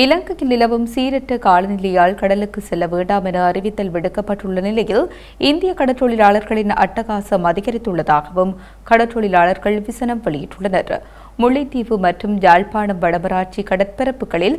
இலங்கையில் நிலவும் சீரற்ற காலநிலையால் கடலுக்கு செல்ல வேண்டாம் என அறிவித்தல் விடுக்கப்பட்டுள்ள நிலையில் இந்திய கடற்றொழிலாளர்களின் அட்டகாசம் அதிகரித்துள்ளதாகவும் கடற்றொழிலாளர்கள் விசனம் வெளியிட்டுள்ளனர். முல்லைத்தீவு மற்றும் யாழ்ப்பாணம் வடமராட்சி கடற்பரப்புகளில்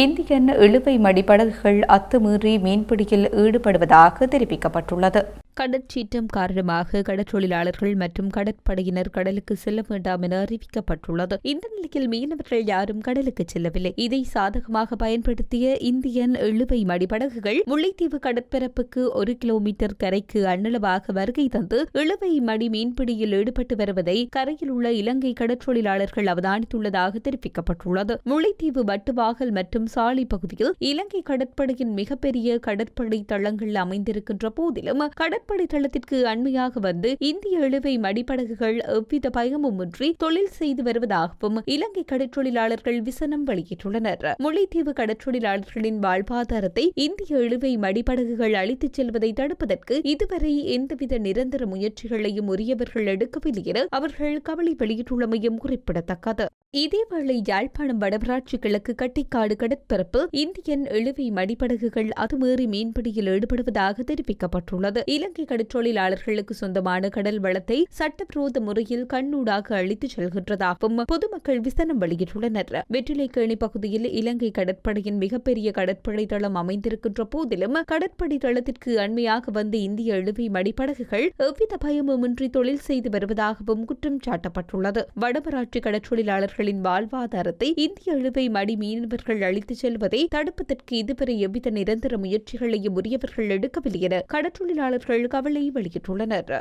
இந்தியன் இழுவை மடிப்படகுகள் அத்துமீறி மீன்பிடியில் ஈடுபடுவதாக தெரிவிக்கப்பட்டுள்ளது. கடற்சீற்றம் காரணமாக கடற்றொழிலாளர்கள் மற்றும் கடற்படையினர் கடலுக்கு செல்ல வேண்டாம் என அறிவிக்கப்பட்டுள்ளது. இந்த நிலையில் மீனவர்கள் யாரும் கடலுக்கு செல்லவில்லை. இதை சாதகமாக பயன்படுத்திய இந்தியன் இழுவை மடிப்படகுகள் முல்லைத்தீவு கடற்பரப்புக்கு 1 கிலோமீட்டர் கரைக்கு அன்னளவாக வருகை தந்து இழுவை மடி மீன்பிடியில் ஈடுபட்டு வருவதை கரையில் உள்ள இலங்கை கடற்றொழிலாளர்கள் அவதானித்துள்ளதாக தெரிவிக்கப்பட்டுள்ளது. முல்லைத்தீவு வட்டுவாகல் மற்றும் சாலி பகுதியில் இலங்கை கடற்படையின் மிகப்பெரிய கடற்படை தளங்கள் அமைந்திருக்கின்ற போதிலும் கடற்படை தளத்திற்கு அண்மையாக வந்து இந்திய இழுவை மடிப்படகுகள் எவ்வித பயமுமின்றி தொழில் செய்து வருவதாகவும் இலங்கை கடற்றொழிலாளர்கள் விசனம் வெளியிட்டுள்ளனர். முல்லைத்தீவு கடற்றொழிலாளர்களின் வாழ்வாதாரத்தை இந்திய இழுவை மடிப்படகுகள் அளித்துச் செல்வதை தடுப்பதற்கு இதுவரை எந்தவித நிரந்தர முயற்சிகளையும் உரியவர்கள் எடுக்கவில்லை என அவர்கள் கவலை வெளியிட்டுள்ளமையும் குறிப்பிடத்தக்கது. இதேவேளை யாழ்ப்பாணம் வடமராட்சி கிழக்கு கட்டிக்காடு கடற்பரப்பு இந்தியன் இழுவை மடிப்படகுகள் அதுமீறி மீன்பிடியில் ஈடுபடுவதாக தெரிவிக்கப்பட்டுள்ளது. இலங்கை கடற்றொழிலாளர்களுக்கு சொந்தமான கடல் வளத்தை சட்டவிரோத முறையில் கண்ணூடாக அழித்துச் செல்கின்றதாகவும் பொதுமக்கள் விசனம் வெளியிட்டுள்ளனர். வெற்றிலைக்கேணி பகுதியில் இலங்கை கடற்படையின் மிகப்பெரிய கடற்படை தளம் அமைந்திருக்கின்ற போதிலும் கடற்படை தளத்திற்கு அண்மையாக வந்த இந்திய இழுவை மடிப்படகுகள் எவ்வித பயமுமின்றி தொழில் செய்து வருவதாகவும் குற்றம் சாட்டப்பட்டுள்ளது. வடமராட்சி கடற்றொழிலாளர்களின் வாழ்வாதாரத்தை இந்திய இழுவை மடி மீனவர்கள் அழித்துச் செல்வதை தடுப்பதற்கு இதுவரை எவ்வித நிரந்தர முயற்சிகளையும் உரியவர்கள் எடுக்கவில்லை என கடற்றொழிலாளர்கள் கவலை வெளியிட்டுள்ளனர்.